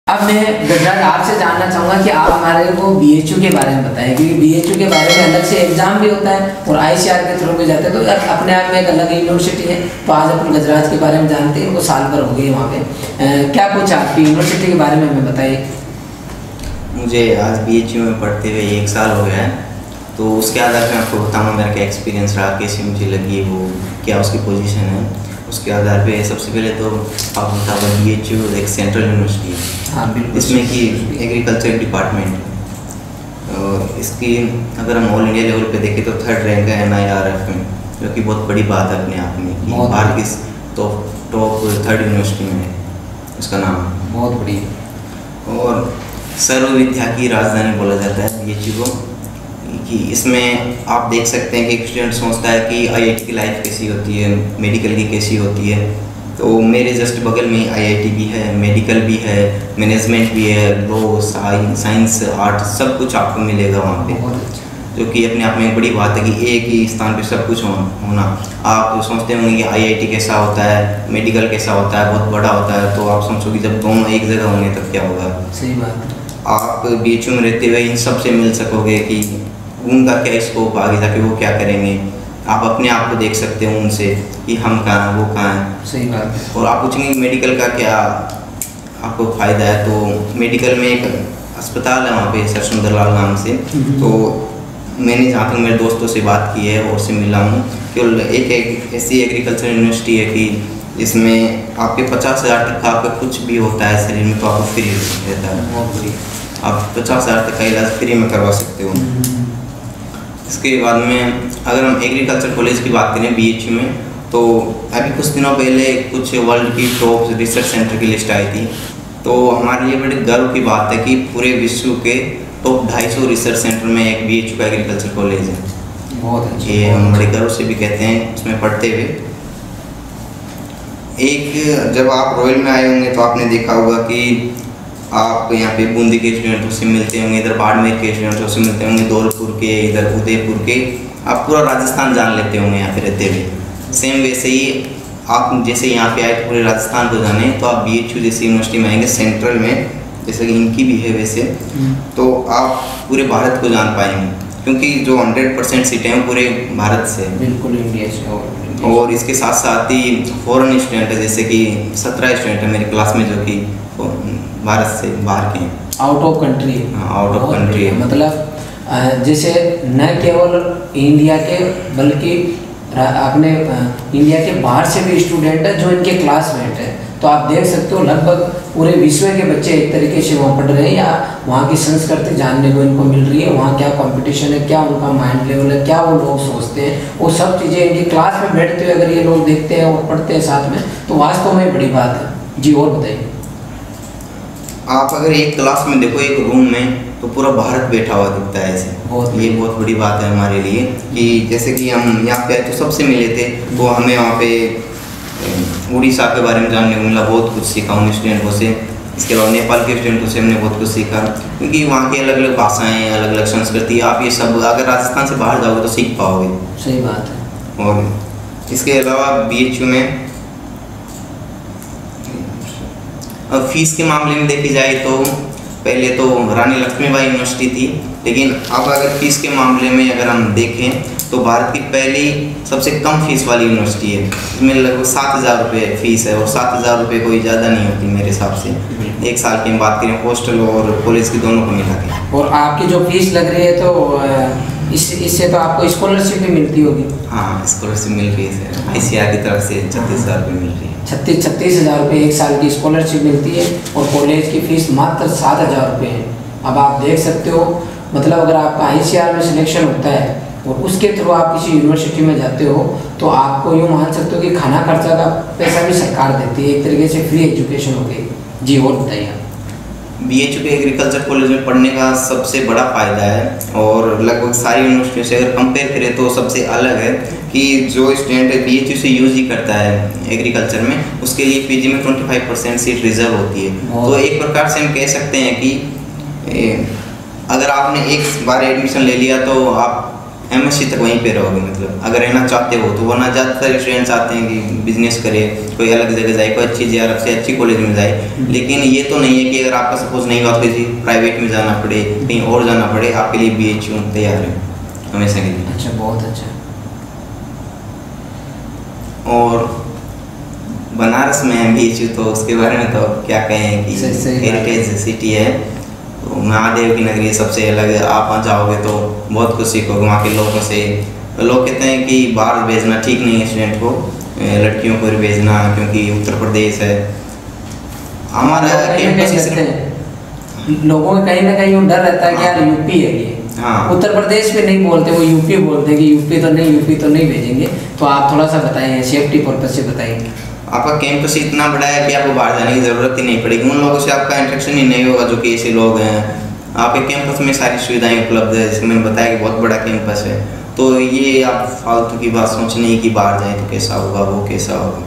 अब मैं गजराज आपसे जानना चाहूँगा कि आप हमारे को बीएचयू के बारे में बताएं, क्योंकि बीएचयू के बारे में अलग से एग्जाम भी होता है और आईसीआर के थ्रू भी जाते हैं, तो अपने आप में एक अलग यूनिवर्सिटी है। तो आज अपन गजराज के बारे में जानते हैं, वो साल भर हो गई वहाँ पे। क्या कुछ आपकी यूनिवर्सिटी के बारे में हमें बताइए। मुझे आज बीएचयू में पढ़ते हुए 1 साल हो गया है, तो उसके आधार पर आपको बताऊँगा मेरा क्या एक्सपीरियंस रहा, कैसी मुझे लगी वो, क्या उसकी पोजीशन है। उसके आधार पे सबसे पहले तो आप बता दें बीएचयू एक सेंट्रल यूनिवर्सिटी है। हाँ बिल्कुल। इसमें कि एग्रीकल्चर डिपार्टमेंट है, इसकी अगर हम ऑल इंडिया लेवल पे देखें तो 3rd रैंक है NIRF में, जो कि बहुत बड़ी बात है अपने आप में कि भारत की टॉप 3rd यूनिवर्सिटी में है, उसका नाम बहुत बढ़िया। और सर्व विद्या की राजधानी बोला जाता है बीएचयू को, कि इसमें आप देख सकते हैं कि एक स्टूडेंट सोचता है कि आईआईटी की लाइफ कैसी होती है, मेडिकल की कैसी होती है। तो मेरे जस्ट बगल में आईआईटी भी है, मेडिकल भी है, मैनेजमेंट भी है, लॉ, साइंस, आर्ट सब कुछ आपको मिलेगा वहाँ पे, जो कि अपने आप में एक बड़ी बात है कि एक ही स्थान पे सब कुछ होना। आप सोचते होंगे कि आईआईटी कैसा होता है, मेडिकल कैसा होता है, बहुत बड़ा होता है, तो आप सोचो कि जब दोनों एक जगह होंगे तब क्या होगा। सही बात है। आप बीएचयू में रहते हुए इन सब से मिल सकोगे कि उनका क्या स्कोप आगे जाके वो क्या करेंगे, आप अपने आप को देख सकते हो उनसे कि हम कहाँ हैं, वो कहाँ हैं। सही बात है। और आप पूछेंगे मेडिकल का क्या आपको फ़ायदा है, तो मेडिकल में एक अस्पताल है वहाँ पे सर सुंदरलाल नाम से, तो मैंने जहाँ तक मेरे दोस्तों से बात की है और से मिला हूँ, केवल एक ऐसी एग्रीकल्चर यूनिवर्सिटी है कि जिसमें आपके 50,000 तक का आपका कुछ भी होता है शरीर में तो आपको फ्री रहता है। बहुत बढ़िया। आप 50,000 तक का इलाज फ्री में करवा सकते हो। इसके बाद में अगर हम एग्रीकल्चर कॉलेज की बात करें बीएचयू में, तो अभी कुछ दिनों पहले कुछ वर्ल्ड की टॉप रिसर्च सेंटर की लिस्ट आई थी, तो हमारे लिए बड़े गर्व की बात है कि पूरे विश्व के टॉप 250 रिसर्च सेंटर में एक बीएचयू का एग्रीकल्चर कॉलेज है। बहुत अच्छे। ये हम बड़े गर्व से भी कहते हैं उसमें पढ़ते हुए। एक जब आप रॉयल में आए होंगे तो आपने देखा होगा कि आप यहाँ पे बूंदी के स्टूडेंटों से मिलते होंगे, इधर बाड़मेर के स्टूडेंटों से मिलते होंगे, धौलपुर के, इधर उदयपुर के, आप पूरा राजस्थान जान लेते होंगे यहाँ पे रहते हुए। सेम वैसे ही आप जैसे यहाँ पे आए तो पूरे राजस्थान को जाने, तो आप बीएचयू जैसी यूनिवर्सिटी में आएंगे सेंट्रल में, जैसे कि इनकी भी है वैसे, तो आप पूरे भारत को जान पाएंगे, क्योंकि जो 100% सीटें हैं पूरे भारत से, बिल्कुल इंडिया से। और इसके साथ साथ ही फॉरेन स्टूडेंट है, जैसे कि 17 स्टूडेंट है मेरी क्लास में जो कि भारत से बाहर के हैं, out of country. Out of country है। मतलब जैसे न केवल इंडिया के बल्कि अपने इंडिया के बाहर से भी स्टूडेंट है जो इनके क्लासमेट है। तो आप देख सकते हो लगभग पूरे विश्व के बच्चे एक तरीके से वहाँ पढ़ रहे हैं, या वहाँ की संस्कृति जानने को इनको मिल रही है, वहाँ क्या कंपटीशन है, क्या उनका माइंड लेवल है, क्या वो लोग सोचते हैं, वो सब चीज़ें इनकी क्लास में बैठते हुए अगर ये लोग देखते हैं और पढ़ते हैं साथ में, तो वास्तव में बड़ी बात है। जी और बताइए। आप अगर एक क्लास में देखो एक रूम में, तो पूरा भारत बैठा हुआ दिखता है ऐसे। ये बहुत बड़ी बात है हमारे लिए कि जैसे कि हम यहाँ पे तो सबसे मिले थे, तो हमें वहाँ पे उड़ीसा के बारे में जानने को मिला, बहुत कुछ सीखा उन स्टूडेंटों से। इसके अलावा नेपाल के स्टूडेंटों से हमने बहुत कुछ सीखा, क्योंकि वहाँ की अलग अलग भाषाएँ, अलग अलग संस्कृति, आप ये सब अगर राजस्थान से बाहर जाओगे तो सीख पाओगे। सही बात है। और इसके अलावा बीएचयू में अब फीस के मामले में देखी जाए तो पहले तो रानी लक्ष्मीबाई यूनिवर्सिटी थी, लेकिन अब अगर फीस के मामले में अगर हम देखें तो भारत की पहली सबसे कम फीस वाली यूनिवर्सिटी है। इसमें लगभग 7,000 रुपये फीस है, और 7,000 रुपये कोई ज़्यादा नहीं होती मेरे हिसाब से। 1 साल की हम बात करें हॉस्टल और कॉलेज की दोनों को मिला के। और आपकी जो फीस लग रही है तो इससे तो आपको स्कॉलरशिप भी मिलती होगी। हाँ, स्कॉलरशिप मिल रही है आईसीआर की तरफ से, 36,000 रुपये मिल रही है। 36,000 रुपये 1 साल की स्कॉलरशिप मिलती है, और कॉलेज की फ़ीस मात्र 7,000 रुपये है। अब आप देख सकते हो, मतलब अगर आपका आईसीआर में सिलेक्शन होता है और उसके थ्रू आप किसी यूनिवर्सिटी में जाते हो, तो आपको यूँ मान सकते हो कि खाना खर्चा का पैसा भी सरकार देती है, एक तरीके से फ्री एजुकेशन हो गई। जी और बताइए। बीएचयू के एग्रीकल्चर कॉलेज में पढ़ने का सबसे बड़ा फ़ायदा है, और लगभग सारी यूनिवर्सिटियों से अगर कंपेयर करें तो सबसे अलग है कि जो स्टूडेंट बीएचयू से यूजी करता है एग्रीकल्चर में, उसके लिए पीजी में 25% सीट रिजर्व होती है। तो एक प्रकार से हम कह सकते हैं कि अगर आपने एक बार एडमिशन ले लिया तो आप MSc तक वहीं पे रहोगे। मतलब अगर रहना चाहते हो तो, वरना ज़्यादातर स्टूडेंट्स आते हैं कि बिजनेस करे, कोई अलग जगह जाए, कोई अच्छी JRF से अच्छी कॉलेज में जाए। लेकिन ये तो नहीं है कि अगर आपका सपोज नहीं हुआ तो किसी प्राइवेट में जाना पड़े, कहीं और जाना पड़े, आपके लिए BHU तैयार है हमेशा के लिए। अच्छा, बहुत अच्छा। और बनारस में है BHU, तो उसके बारे में तो क्या कहें कि हेरिटेज सिटी है, तो महादेव की नगरी सबसे अलग है। आप वहाँ जाओगे तो बहुत कुछ सीखोगे वहाँ के लोगों से। लोग कहते हैं कि बाहर भेजना ठीक नहीं है स्टूडेंट को, लड़कियों को भेजना, क्योंकि उत्तर प्रदेश है हमारा कैंपस। लोगों का कहीं ना कहीं डर रहता है कि यार यूपी है ये, हाँ, उत्तर प्रदेश में नहीं बोलते, वो यूपी बोलते हैं कि यूपी तो नहीं भेजेंगे। तो आप थोड़ा सा बताइए, सेफ्टी पर्पज से बताइए। आपका कैंपस इतना बड़ा है कि आपको बाहर जाने की ज़रूरत ही नहीं पड़ेगी, उन लोगों से आपका इंटरेक्शन ही नहीं होगा जो कि ऐसे लोग हैं। आपके कैंपस में सारी सुविधाएं उपलब्ध है, जैसे मैंने बताया कि बहुत बड़ा कैंपस है। तो ये आप फालतू की बात सोच नहीं कि बाहर जाए तो कैसा होगा, वो कैसा होगा।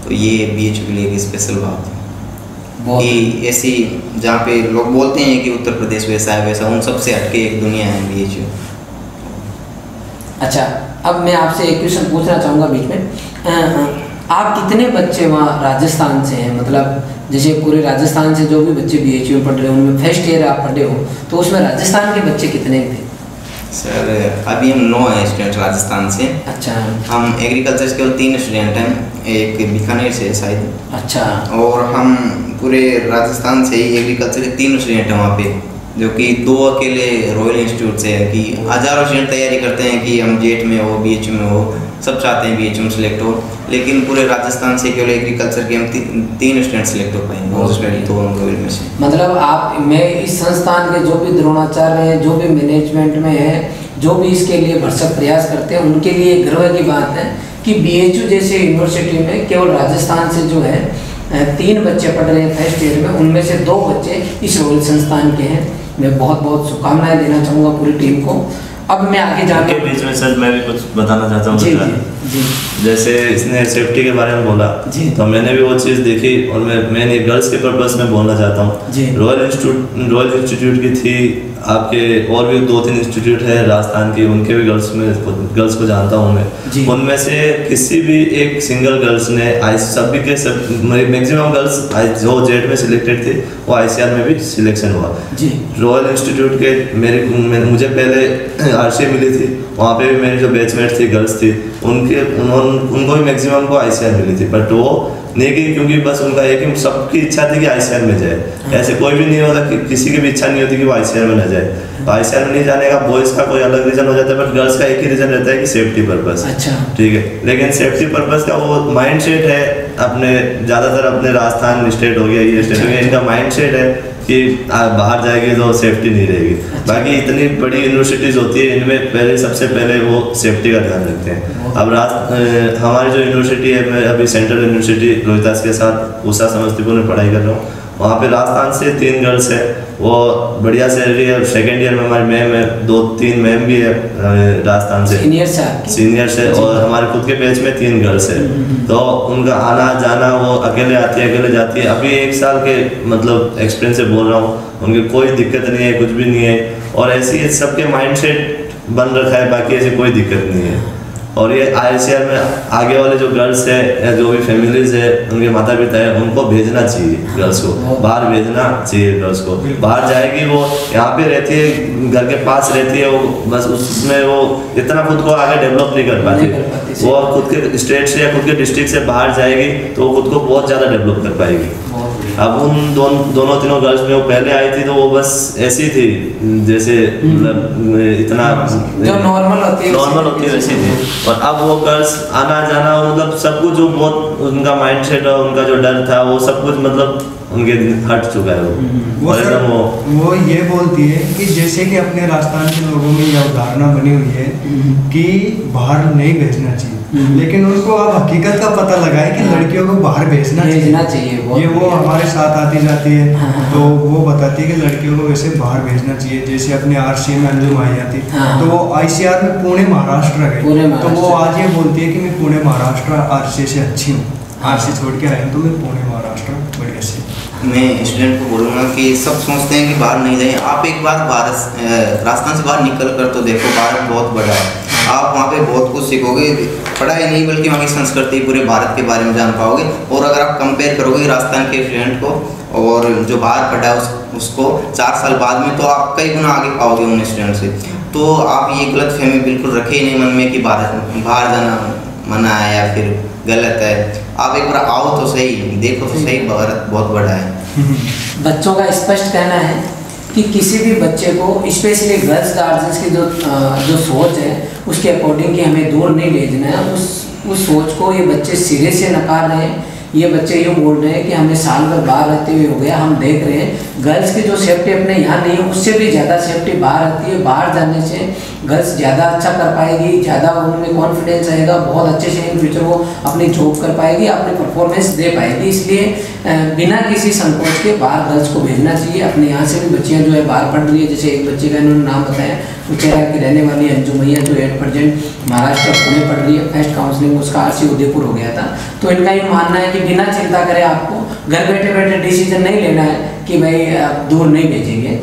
तो ये BHU के लिए एक स्पेशल बात है कि ऐसी जहाँ पे लोग बोलते हैं कि उत्तर प्रदेश वैसा है वैसा, उन सबसे हटके एक दुनिया है BHU। अच्छा, अब मैं आपसे एक क्वेश्चन पूछना चाहूँगा बीच में। आप कितने बच्चे वहाँ राजस्थान से हैं? मतलब जैसे पूरे राजस्थान से जो भी बच्चे BHU में पढ़ रहे हो, उनमें फर्स्ट ईयर आप पढ़े हो, तो उसमें राजस्थान के बच्चे कितने थे? सर अभी हम 9 हैं स्टूडेंट राजस्थान से। अच्छा। हम एग्रीकल्चर से केवल 3 स्टूडेंट हैं, एक बीकानेर से शायद। अच्छा। और हम पूरे राजस्थान से ही एग्रीकल्चर के 3 स्टूडेंट हैं वहाँ पे, जो कि 2 अकेले रॉयल इंस्टीट्यूट से है। कि हज़ारों स्टूडेंट तैयारी करते हैं कि हम जेट में हो, BHU में हो, सब चाहते हैं BHU में सिलेक्ट हो, लेकिन पूरे राजस्थान से केवल एग्रीकल्चर के हम 3 स्टूडेंट सिलेक्ट हो पाएंगे, वो स्टूडेंट 2 में से। मतलब मैं इस संस्थान के जो भी द्रोणाचार्य हैं, जो भी मैनेजमेंट में है, जो भी इसके लिए भरसक प्रयास करते हैं, उनके लिए गर्व की बात है कि BHU जैसे यूनिवर्सिटी में केवल राजस्थान से जो है 3 बच्चे पढ़ रहे हैं फर्स्ट ईयर में, उनमें से 2 बच्चे इस रॉयल संस्थान के हैं। मैं बहुत बहुत शुभकामनाएं देना चाहूँगा पूरी टीम को। अब मैं आगे जाने के बीच में सर मैं भी कुछ बताना चाहता हूँ। जी, जी। जैसे इसने सेफ्टी के बारे में बोला, तो मैंने भी वो चीज़ देखी, और मैं गर्ल्स के पर्पस में बोलना चाहता हूँ। रॉयल इंस्टीट्यूट की थी, आपके और भी 2-3 इंस्टीट्यूट है राजस्थान की, उनके भी गर्ल्स को जानता हूँ मैं। उनमें से किसी भी एक सिंगल गर्ल्स ने सभी के सब मैक्सिमम गर्ल्स जो जेट में सिलेक्टेड थे वो ICR में भी सिलेक्शन हुआ। रॉयल इंस्टीट्यूट के मुझे पहले RC मिली थी, वहाँ पे भी मेरी जो बैचमेट थी गर्ल्स थी, उनको भी मैक्सिमम को ICR मिली थी, बट वो नहीं की, क्योंकि बस उनका एक ही सबकी इच्छा थी कि ICR में जाए। ऐसे कोई भी नहीं होता कि किसी की भी इच्छा नहीं होती कि वो ICR में ना जाए। तो ICR में नहीं जाने का बॉयज़ का कोई अलग रीज़न हो जाता है, बट गर्ल्स का एक ही रीज़न रहता है कि सेफ्टी पर्पस। अच्छा। ठीक है, लेकिन सेफ्टी पर्पस का वो माइंड सेट है अपने, ज़्यादातर अपने राजस्थान स्टेट हो गया, ये स्टेट हो गया, इनका माइंड सेट है कि बाहर जाएगी तो सेफ्टी नहीं रहेगी। बाकी इतनी बड़ी यूनिवर्सिटीज़ होती है, इनमें सबसे पहले वो सेफ्टी का ध्यान रखते हैं। अब हमारी जो यूनिवर्सिटी है, मैं अभी सेंट्रल यूनिवर्सिटी रोहितास के साथ उषा समस्तीपुर में पढ़ाई कर रहा हूँ। वहाँ पे राजस्थान से 3 गर्ल्स है, वो बढ़िया से रही है। सेकेंड ईयर में हमारी मैम है, 2-3 मैम भी है राजस्थान से, सीनियर से, और हमारे खुद के बैच में 3 गर्ल्स है। तो उनका आना जाना, वो अकेले आती है, अकेले जाती है। अभी 1 साल के मतलब एक्सपीरियंस से बोल रहा हूँ, उनकी कोई दिक्कत नहीं है, कुछ भी नहीं है। और ऐसी सबके माइंड सेट बन रखा है, बाकी ऐसी कोई दिक्कत नहीं है। और ये ICR में आगे वाले जो गर्ल्स है या जो भी फैमिलीज है, उनके माता पिता है, उनको भेजना चाहिए गर्ल्स को, बाहर भेजना चाहिए गर्ल्स को। बाहर जाएगी, वो यहाँ पे रहती है, घर के पास रहती है, वो बस उसमें वो इतना खुद को आगे डेवलप नहीं कर पाती। वो खुद के स्टेट से या खुद के डिस्ट्रिक्ट से बाहर जाएगी तो वो खुद को बहुत ज़्यादा डेवलप कर पाएगी। अब उन दोनों तीनों गर्ल्स में वो पहले आई थी तो वो बस ऐसी थी जैसे मतलब इतना जो नॉर्मल होती है वैसी थी। और अब वो गर्ल्स आना जाना मतलब सब कुछ, जो बहुत उनका माइंड सेट और उनका जो डर था वो सब कुछ मतलब उनके हट चुका है। वो ये बोलती है कि जैसे कि अपने राजस्थान के लोगों में यह धारणा बनी हुई है कि बाहर नहीं भेजना चाहिए, लेकिन उनको अब हकीकत का पता लगा है कि लड़कियों को बाहर भेजना चाहिए। ये वो हमारे साथ आती जाती है तो वो बताती है कि लड़कियों को वैसे बाहर भेजना चाहिए। जैसे अपने RC में अंजुम आई थी तो वो ICR में पुणे महाराष्ट्र गई, तो वो आज ये बोलती है कि मैं पुणे महाराष्ट्र RC से अच्छी हूँ। आरसी छोड़ के आया हूँ, तो मैं पुणे महाराष्ट्र बढ़िया से। मैं स्टूडेंट को बोलूँगा कि सब सोचते हैं कि बाहर नहीं जाए, आप एक बार राजस्थान से बाहर निकल कर तो देखो, भारत बहुत बड़ा है, आप वहाँ पे बहुत कुछ सीखोगे, पढ़ाई नहीं बल्कि वहाँ की संस्कृति, पूरे भारत के बारे में जान पाओगे। और अगर आप कंपेयर करोगे राजस्थान के स्टूडेंट को और जो बाहर पढ़ा है उसको 4 साल बाद में, तो आप कई गुना आगे पाओगे उन स्टूडेंट से। तो आप ये गलत फहमी बिल्कुल रखे ही नहीं मन में कि बाहर जाना मना है या फिर गलत है। आप एक बार आओ तो सही, देखो तो सही, भारत बहुत बड़ा है। बच्चों का स्पष्ट कहना है कि किसी भी बच्चे को, स्पेशली गर्ल्स गार्जियंस की जो सोच है उसके अकॉर्डिंग कि हमें दूर नहीं भेजना है, उस सोच को ये बच्चे सिरे से नकार रहे हैं। ये बच्चे यूँ बोल रहे हैं कि हमें साल भर बाहर रहते हुए हो गया, हम देख रहे हैं गर्ल्स की जो सेफ्टी अपने यहाँ नहीं है उससे भी ज़्यादा सेफ्टी बाहर रहती है। बाहर जाने से गर्ल्स ज़्यादा अच्छा कर पाएगी, ज़्यादा उनमें कॉन्फिडेंस आएगा, बहुत अच्छे से इन फ्यूचर वो अपनी जॉब कर पाएगी, अपनी परफॉर्मेंस दे पाएगी। इसलिए बिना किसी संकोच के बाहर गर्ल्स को भेजना चाहिए। अपने यहाँ से भी बच्चियाँ जो है बाहर पढ़ रही है, जैसे एक बच्चे का इन्होंने नाम बताया, उचेरा की रहने वाली अंजू मैया जो एट प्रेजेंट महाराष्ट्र पुणे पढ़ रही है, फर्स्ट काउंसलिंग उसका आरसी उदयपुर हो गया था। तो इनका ये मानना है कि बिना चिंता करे आपको घर बैठे बैठे डिसीजन नहीं लेना है कि भाई आप दूर नहीं भेजेंगे।